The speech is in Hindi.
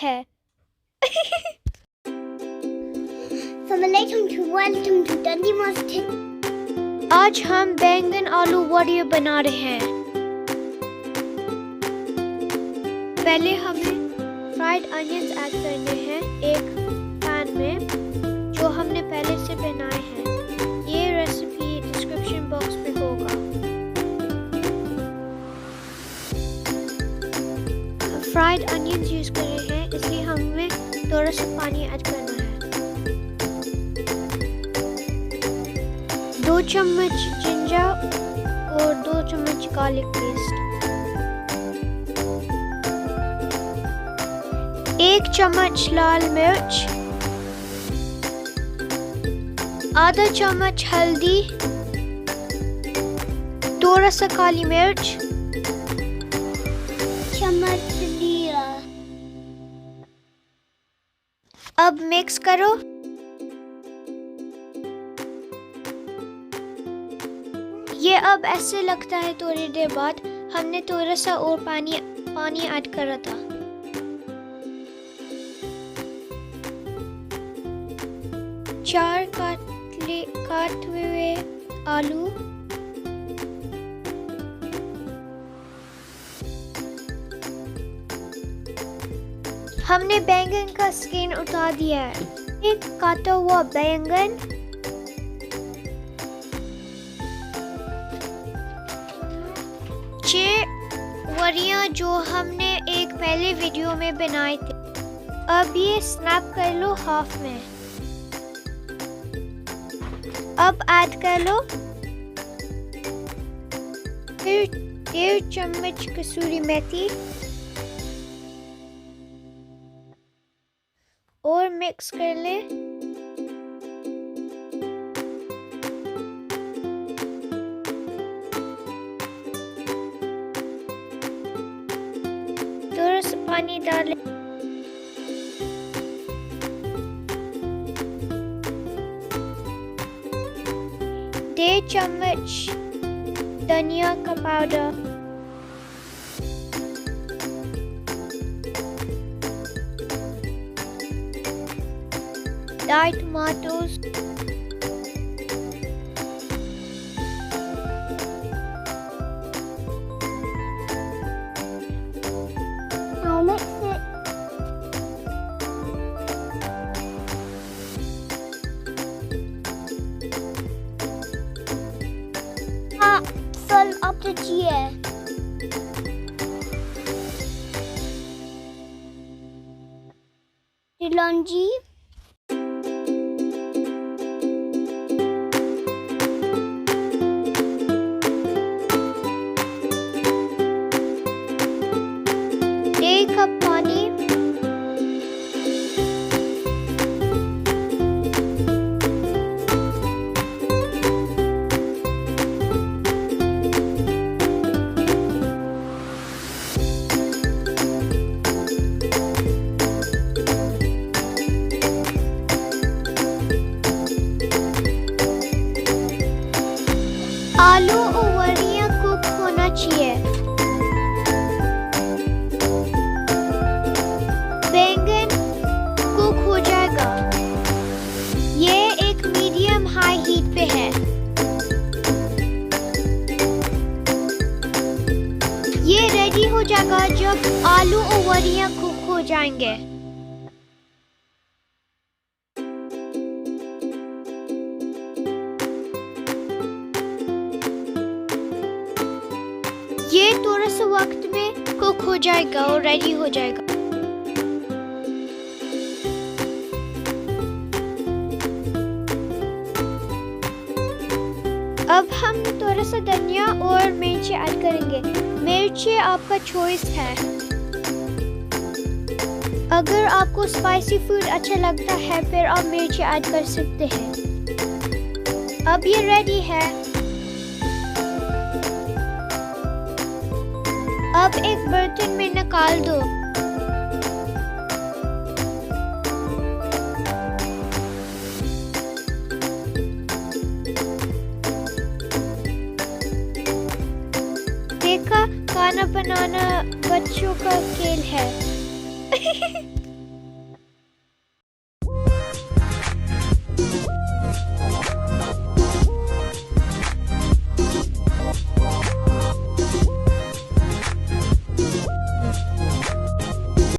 है। Welcome to Dadima's kitchen. आज हम बैंगन आलू वड़िया बना रहे हैं। पहले हमें फ्राइड अनियंस ऐड करने हैं एक पैन में, जो हमने पहले से बनाए हैं। ये रेसिपी डिस्क्रिप्शन बॉक्स में होगा। फ्राइड अनियंस यूज कर रहे हैं, इसलिए हमें थोड़ा सा पानी ऐड करना है। 2 चम्मच जिंजर और 2 चम्मच गार्लिक पेस्ट, 1 चम्मच लाल मिर्च, आधा चम्मच हल्दी, थोड़ा सा काली मिर्च, चम्मच जीरा। अब मिक्स करो। ये अब ऐसे लगता है थोड़ी देर बाद। हमने थोड़ा सा और पानी ऐड करा था। चार काटे हुए आलू, हमने बैंगन का स्किन उतार दिया है। एक काटा हुआ बैंगन, वड़ियाँ जो हमने एक पहले वीडियो में बनाए थे। अब ये स्नैप कर लो हाफ में। अब ऐड कर लो फिर 1.5 चम्मच कसूरी मेथी और मिक्स कर ले। थोड़ा सा पानी डालें। 1.5 चम्मच धनिया का powder, 2 tomatoes, full of the bhujia. Longi. एक कप पानी, आलू और वड़ियाँ कुक होना चाहिए। बैंगन कुक हो जाएगा। ये एक मीडियम हाई हीट पे है। ये रेडी हो जाएगा जब आलू और वड़ियाँ कुक हो जाएंगे। ये थोड़ा सा वक्त में कुक हो जाएगा और रेडी हो जाएगा। अब हम थोड़ा सा धनिया और मिर्ची ऐड करेंगे। मिर्ची आपका चॉइस है। अगर आपको स्पाइसी फूड अच्छा लगता है फिर आप मिर्ची ऐड कर सकते हैं। अब ये रेडी है। अब एक बर्तन में निकाल दो। देखा, खाना बनाना बच्चों का खेल है।